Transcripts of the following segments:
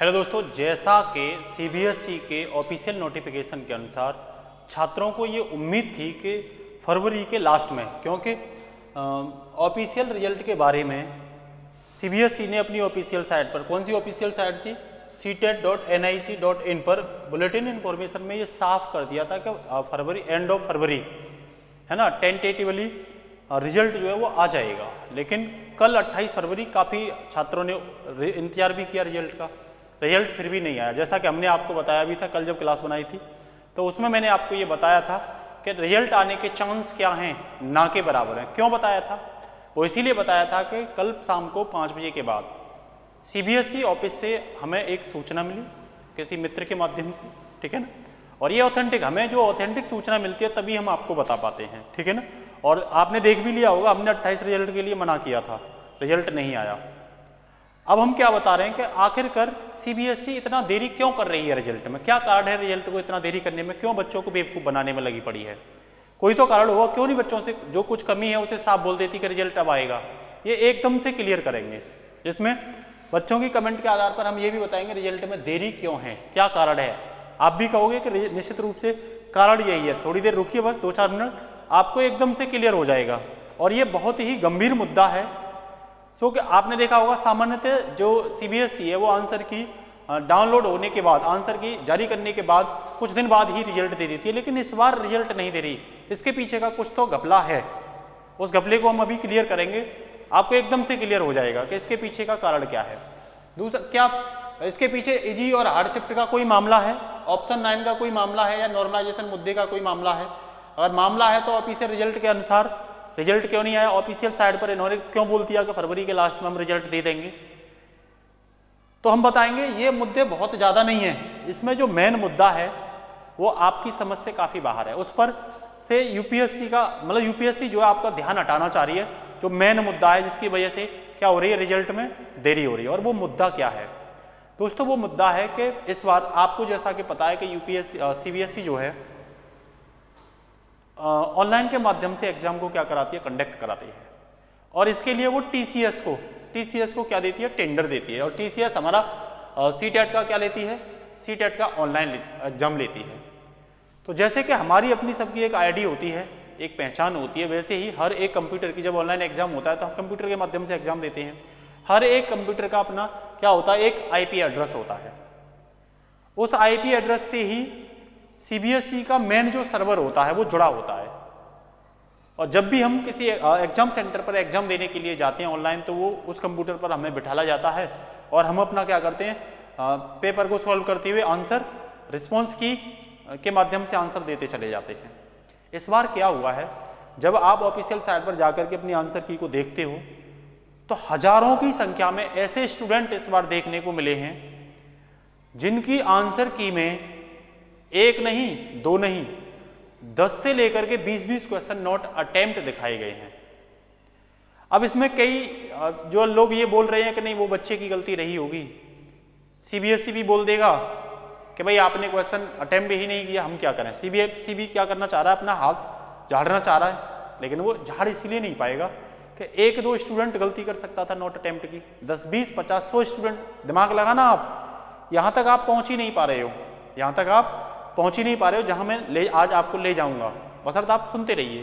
Hello दोस्तों, जैसा कि सीबीएसई के ऑफिशियल नोटिफिकेशन के अनुसार छात्रों को ये उम्मीद थी कि फरवरी के लास्ट में, क्योंकि ऑफिशियल रिजल्ट के बारे में सीबीएसई ने अपनी ऑफिशियल साइट पर, कौन सी ऑफिशियल साइट थी, ctet.nic.in पर बुलेटिन इन्फॉर्मेशन में ये साफ कर दिया था कि फरवरी, एंड ऑफ फरवरी है ना, टेंटेटिवली रिजल्ट जो है वो आ जाएगा। लेकिन कल 28 फरवरी काफ़ी छात्रों ने इंतजार भी किया रिजल्ट का, रिजल्ट फिर भी नहीं आया। जैसा कि हमने आपको बताया भी था कल जब क्लास बनाई थी, तो उसमें मैंने आपको ये बताया था कि रिजल्ट आने के चांस क्या हैं, ना के बराबर हैं। क्यों बताया था? वो इसीलिए बताया था कि कल शाम को 5 बजे के बाद सीबीएसई ऑफिस से हमें एक सूचना मिली किसी मित्र के माध्यम से, ठीक है ना, और ये ऑथेंटिक, हमें जो ऑथेंटिक सूचना मिलती है तभी हम आपको बता पाते हैं, ठीक है ना। और आपने देख भी लिया होगा, हमने 28 रिजल्ट के लिए मना किया था, रिजल्ट नहीं आया। अब हम क्या बता रहे हैं कि आखिरकार सीबीएसई इतना देरी क्यों कर रही है रिजल्ट में, क्या कारण है रिजल्ट को इतना देरी करने में, क्यों बच्चों को बेवकूफ़ बनाने में लगी पड़ी है। कोई तो कारण होगा, क्यों नहीं बच्चों से जो कुछ कमी है उसे साफ बोल देती कि रिजल्ट अब आएगा। ये एकदम से क्लियर करेंगे, जिसमें बच्चों की कमेंट के आधार पर हम ये भी बताएंगे रिजल्ट में देरी क्यों है, क्या कारण है। आप भी कहोगे कि निश्चित रूप से कारण यही है। थोड़ी देर रुकिए, बस 2-4 मिनट, आपको एकदम से क्लियर हो जाएगा। और ये बहुत ही गंभीर मुद्दा है। सो कि आपने देखा होगा सामान्यतः जो सीबीएसई है वो आंसर की डाउनलोड होने के बाद, आंसर की जारी करने के बाद कुछ दिन बाद ही रिजल्ट दे देती है, लेकिन इस बार रिजल्ट नहीं दे रही। इसके पीछे का कुछ तो घपला है, उस घपले को हम अभी क्लियर करेंगे, आपको एकदम से क्लियर हो जाएगा कि इसके पीछे का कारण क्या है। दूसरा, क्या इसके पीछे इजी और हार्ड शिफ्ट का कोई मामला है, ऑप्शन 9 का कोई मामला है, या नॉर्मलाइजेशन मुद्दे का कोई मामला है? अगर मामला है तो ऑफिशियल रिजल्ट के अनुसार रिजल्ट क्यों नहीं आया, ऑफिशियल साइट पर इन्होंने क्यों बोल दिया कि फरवरी के लास्ट में हम रिजल्ट दे देंगे, तो हम बताएंगे ये मुद्दे बहुत ज़्यादा नहीं है। इसमें जो मेन मुद्दा है वो आपकी समझ से काफ़ी बाहर है, उस पर से यूपीएससी का, मतलब यूपीएससी जो है आपका ध्यान हटाना चाह रही है, जो मेन मुद्दा है जिसकी वजह से क्या हो रही है, रिजल्ट में देरी हो रही है। और वो मुद्दा क्या है दोस्तों? वो मुद्दा है कि इस बार आपको जैसा कि पता है कि यूपीएससी सीबीएसई जो है ऑनलाइन के माध्यम से एग्जाम को क्या कराती है, कंडक्ट कराती है। और इसके लिए वो टीसीएस को क्या देती है, टेंडर देती है। और टीसीएस हमारा सीटेट का क्या लेती है, सीटेट का ऑनलाइन एग्जाम लेती है। तो जैसे कि हमारी अपनी सबकी एक आईडी होती है, एक पहचान होती है, वैसे ही हर एक कंप्यूटर की जब ऑनलाइन एग्जाम होता है तो हम कंप्यूटर के माध्यम से एग्जाम देते हैं। हर एक कंप्यूटर का अपना क्या होता है, एक आईपी एड्रेस होता है। उस आईपी एड्रेस से ही सीबीएसई का मेन जो सर्वर होता है वो जुड़ा होता है। और जब भी हम किसी एग्जाम सेंटर पर एग्जाम देने के लिए जाते हैं ऑनलाइन, तो वो उस कंप्यूटर पर हमें बिठाला जाता है और हम अपना क्या करते हैं, पेपर को सॉल्व करते हुए आंसर रिस्पॉन्स की के माध्यम से आंसर देते चले जाते हैं। इस बार क्या हुआ है, जब आप ऑफिशियल साइट पर जाकर के अपनी आंसर की को देखते हो तो हजारों की संख्या में ऐसे स्टूडेंट इस बार देखने को मिले हैं जिनकी आंसर की में 1 नहीं 2 नहीं 10 से लेकर के 20-20 क्वेश्चन नॉट अटेम्प्ट दिखाए गए हैं। अब इसमें कई जो लोग ये बोल रहे हैं कि नहीं वो बच्चे की गलती रही होगी, सीबीएसई भी बोल देगा कि भाई आपने क्वेश्चन अटेम्प्ट ही नहीं किया, हम क्या करें। सीबीएसई भी क्या करना चाह रहा है, अपना हाथ झाड़ना चाह रहा है, लेकिन वो झाड़ इसलिए नहीं पाएगा कि 1-2 स्टूडेंट गलती कर सकता था नॉट अटेम्प्ट की, 10, 20, 50, 100 स्टूडेंट, दिमाग लगाना आप, यहाँ तक आप पहुँच ही नहीं पा रहे हो, यहाँ तक आप पहुंच ही नहीं पा रहे हो जहां मैं आज आपको ले जाऊंगा, बशर्ते आप सुनते रहिए।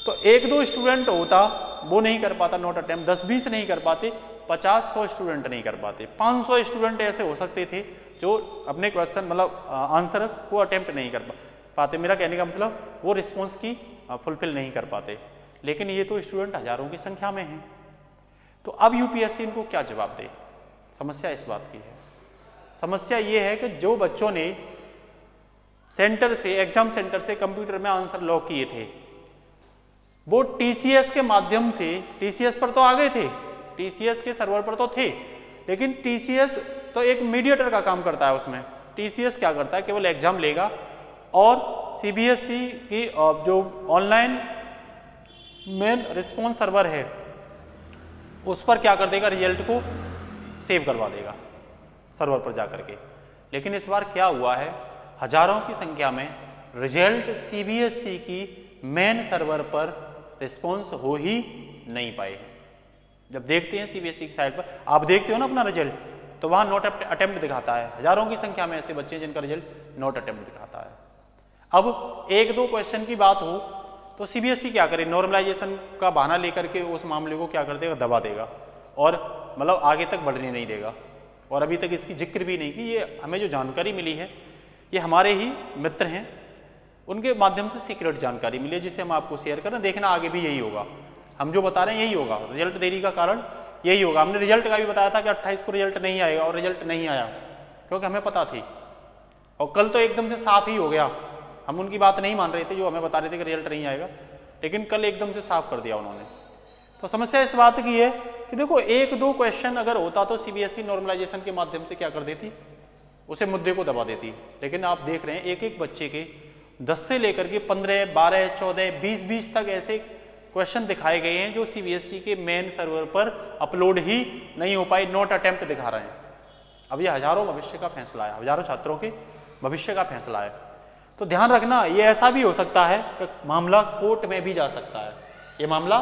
तो 1-2 स्टूडेंट होता वो नहीं कर पाता नॉट अटेम्प्ट, 10-20 नहीं कर पाते, 50-100 स्टूडेंट नहीं कर पाते, 500 स्टूडेंट ऐसे हो सकते थे जो अपने क्वेश्चन मतलब आंसर को अटेम्प्ट नहीं कर पाते। मेरा कहने का मतलब वो रिस्पॉन्स की फुलफिल नहीं कर पाते, लेकिन ये तो स्टूडेंट हजारों की संख्या में हैं। तो अब यूपीएससी इनको क्या जवाब दे? समस्या इस बात की है, समस्या ये है कि जो बच्चों ने सेंटर से, एग्जाम सेंटर से कंप्यूटर में आंसर लॉक किए थे, वो टीसीएस के माध्यम से, टीसीएस पर तो आ गए थे, टीसीएस के सर्वर पर तो थे, लेकिन टीसीएस तो एक मीडिएटर का काम करता है। उसमें टीसीएस क्या करता है, केवल एग्जाम लेगा और सीबीएसई की जो ऑनलाइन मेन रिस्पॉन्स सर्वर है उस पर क्या कर देगा, रिजल्ट को सेव करवा देगा सर्वर पर जाकर के। लेकिन इस बार क्या हुआ है, हजारों की संख्या में रिजल्ट सीबीएसई की मेन सर्वर पर रिस्पॉन्स हो ही नहीं पाए हैं। जब देखते हैं सीबीएसई की साइट पर, आप देखते हो ना अपना रिजल्ट, तो वहाँ नॉट अटेम्प्ट दिखाता है। हजारों की संख्या में ऐसे बच्चे हैं जिनका रिजल्ट नॉट अटेम्प्ट दिखाता है। अब एक दो क्वेश्चन की बात हो तो सीबीएसई क्या करे, नॉर्मलाइजेशन का बहाना लेकर के उस मामले को क्या कर देगा, दबा देगा और मतलब आगे तक बढ़ने नहीं देगा। और अभी तक इसकी जिक्र भी नहीं की। ये हमें जो जानकारी मिली है ये हमारे ही मित्र हैं, उनके माध्यम से सीक्रेट जानकारी मिली है जिसे हम आपको शेयर करें। देखना आगे भी यही होगा, हम जो बता रहे हैं यही होगा, रिजल्ट देरी का कारण यही होगा। हमने रिजल्ट का भी बताया था कि 28 को रिजल्ट नहीं आएगा और रिजल्ट नहीं आया क्योंकि हमें पता थी। और कल तो एकदम से साफ ही हो गया, हम उनकी बात नहीं मान रहे थे जो हमें बता रहे थे कि रिजल्ट नहीं आएगा, लेकिन कल एकदम से साफ कर दिया उन्होंने। तो समस्या इस बात की है कि देखो एक दो क्वेश्चन अगर होता तो सीबीएसई नॉर्मलाइजेशन के माध्यम से क्या कर देती, उसे मुद्दे को दबा देती। लेकिन आप देख रहे हैं एक एक बच्चे के 10 से लेकर के 15, 12, 14, 20 तक ऐसे क्वेश्चन दिखाए गए हैं जो सीबीएसई के मेन सर्वर पर अपलोड ही नहीं हो पाए, नॉट अटेम्प्ट दिखा रहे हैं। अब ये हजारों भविष्य का फैसला है, हजारों छात्रों के भविष्य का फैसला है। तो ध्यान रखना, ये ऐसा भी हो सकता है कि मामला कोर्ट में भी जा सकता है, ये मामला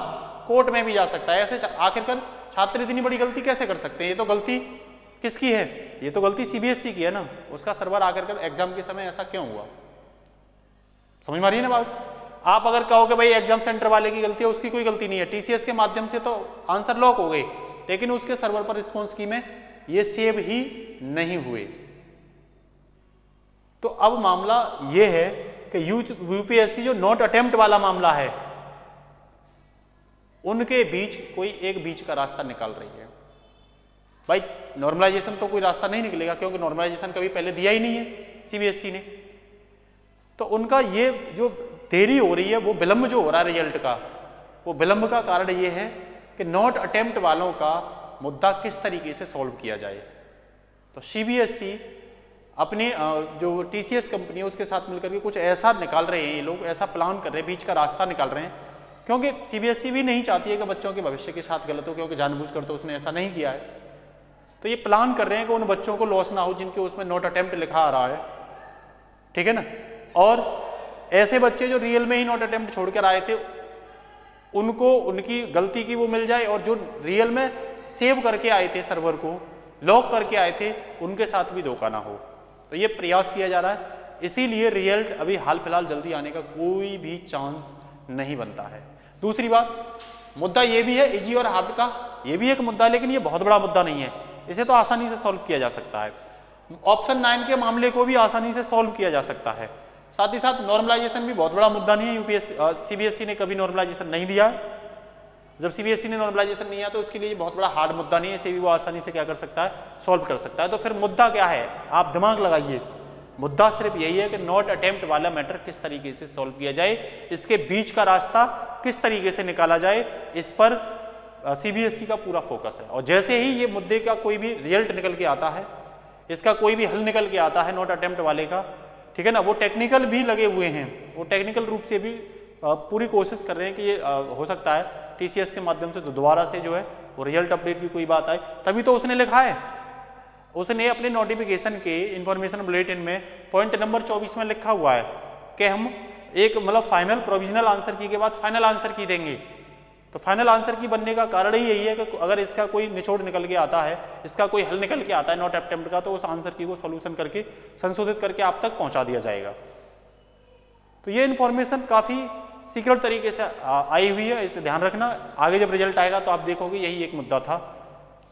कोर्ट में भी जा सकता है। ऐसे आखिरकार छात्र इतनी बड़ी गलती कैसे कर सकते हैं? ये तो गलती किसकी है? ये तो गलती सीबीएसई की है ना, उसका सर्वर आकर एग्जाम के समय ऐसा क्यों हुआ? समझ में आ रही है ना बात? आप अगर कहोगे भाई एग्जाम सेंटर वाले की गलती है, उसकी कोई गलती नहीं है, टीसीएस के माध्यम से तो आंसर लॉक हो गए, लेकिन उसके सर्वर पर रिस्पॉन्स की में ये सेव ही नहीं हुए। तो अब मामला ये है कि यूपीएससी जो नॉट अटेम्प्ट वाला मामला है उनके बीच कोई एक बीच का रास्ता निकाल रही है। भाई नॉर्मलाइजेशन तो कोई रास्ता नहीं निकलेगा क्योंकि नॉर्मलाइजेशन कभी पहले दिया ही नहीं है सीबीएसई ने। तो उनका ये जो देरी हो रही है, वो विलंब जो हो रहा है रिजल्ट का, वो विलंब का कारण ये है कि नॉट अटेम्प्ट वालों का मुद्दा किस तरीके से सॉल्व किया जाए। तो सीबीएसई अपने जो टीसीएस कंपनी है उसके साथ मिलकर के कुछ ऐसा निकाल रहे हैं, ये लोग ऐसा प्लान कर रहे हैं, बीच का रास्ता निकाल रहे हैं, क्योंकि सीबीएसई भी नहीं चाहती है कि बच्चों के भविष्य के साथ गलत हो, क्योंकि जानबूझकर तो उसने ऐसा नहीं किया है। तो ये प्लान कर रहे हैं कि उन बच्चों को लॉस ना हो जिनके उसमें नॉट अटेम्प्ट लिखा आ रहा है, ठीक है ना। और ऐसे बच्चे जो रियल में ही नॉट अटेम्प्ट छोड़ कर आए थे उनको उनकी गलती की वो मिल जाए, और जो रियल में सेव करके आए थे, सर्वर को लॉक करके आए थे, उनके साथ भी धोखा ना हो। तो ये प्रयास किया जा रहा है, इसीलिए रिजल्ट अभी हाल फिलहाल जल्दी आने का कोई भी चांस नहीं बनता है। दूसरी बात, मुद्दा ये भी है इजी और हार्ड का, ये भी एक मुद्दा है, लेकिन ये बहुत बड़ा मुद्दा नहीं है, इसे तो आसानी से सॉल्व किया जा सकता है। ऑप्शन 9 के मामले को भी आसानी से सॉल्व किया जा सकता है। साथ ही साथ नॉर्मलाइजेशन भी बहुत बड़ा मुद्दा नहीं है, यूपीएससी सीबीएसई ने कभी नॉर्मलाइजेशन नहीं दिया। जब सीबीएसई ने नॉर्मलाइजेशन नहीं दिया तो उसके लिए बहुत बड़ा हार्ड मुद्दा नहीं है, इसे भी वो आसानी से क्या कर सकता है, सॉल्व कर सकता है। तो फिर मुद्दा क्या है, आप दिमाग लगाइए, मुद्दा सिर्फ यही है कि नॉट अटेम्प्ट वाला मैटर किस तरीके से सॉल्व किया जाए, इसके बीच का रास्ता किस तरीके से निकाला जाए, इस पर सीबीएसई का पूरा फोकस है। और जैसे ही ये मुद्दे का कोई भी रिजल्ट निकल के आता है, इसका कोई भी हल निकल के आता है नॉट अटेम्प्ट वाले का, ठीक है ना, वो टेक्निकल भी लगे हुए हैं, वो टेक्निकल रूप से भी पूरी कोशिश कर रहे हैं कि ये हो सकता है टीसीएस के माध्यम से दोबारा से जो है वो रिजल्ट अपडेट की कोई बात आए। तभी तो उसने लिखा है, उसने अपने नोटिफिकेशन के इंफॉर्मेशन बुलेटिन में पॉइंट नंबर 24 में लिखा हुआ है कि हम एक मतलब फाइनल प्रोविजनल आंसर की के बाद फाइनल आंसर की देंगे। तो फाइनल आंसर की बनने का कारण ही यही है कि अगर इसका कोई निचोड़ निकल के आता है, इसका कोई हल निकल के आता है नॉट अटेम्प्ट का, तो उस आंसर की को सॉल्यूशन करके संशोधित करके आप तक पहुंचा दिया जाएगा। तो ये इन्फॉर्मेशन काफ़ी सीक्रेट तरीके से आई हुई है, इसे ध्यान रखना। आगे जब रिजल्ट आएगा तो आप देखोगे यही एक मुद्दा था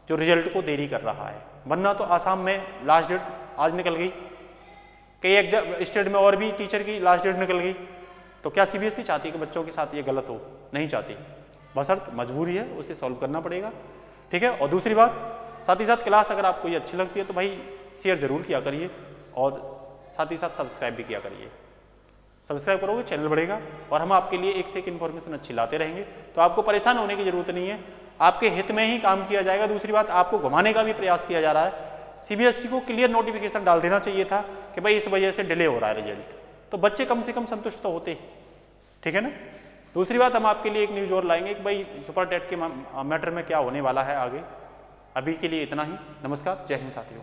जो रिजल्ट को देरी कर रहा है, वरना तो आसाम में लास्ट डेट आज निकल गई, कई एग्जाम स्टेट में और भी टीचर की लास्ट डेट निकल गई। तो क्या सीबीएसई चाहती है कि बच्चों के साथ ये गलत हो? नहीं चाहती, बशर्त मजबूरी है, उसे सॉल्व करना पड़ेगा, ठीक है। और दूसरी बात, साथ ही साथ क्लास अगर आपको ये अच्छी लगती है तो भाई शेयर जरूर किया करिए, और साथ ही साथ सब्सक्राइब भी किया करिए। सब्सक्राइब करोगे चैनल बढ़ेगा और हम आपके लिए एक से एक इन्फॉर्मेशन अच्छी लाते रहेंगे, तो आपको परेशान होने की जरूरत नहीं है, आपके हित में ही काम किया जाएगा। दूसरी बात, आपको घुमाने का भी प्रयास किया जा रहा है। सीबीएसई को क्लियर नोटिफिकेशन डाल देना चाहिए था कि भाई इस वजह से डिले हो रहा है रिजल्ट, तो बच्चे कम से कम संतुष्ट तो होते, ठीक है ना। दूसरी बात, हम आपके लिए एक न्यूज़ और लाएंगे कि भाई सुपर टेट के मैटर में क्या होने वाला है आगे। अभी के लिए इतना ही, नमस्कार, जय हिंद साथियों।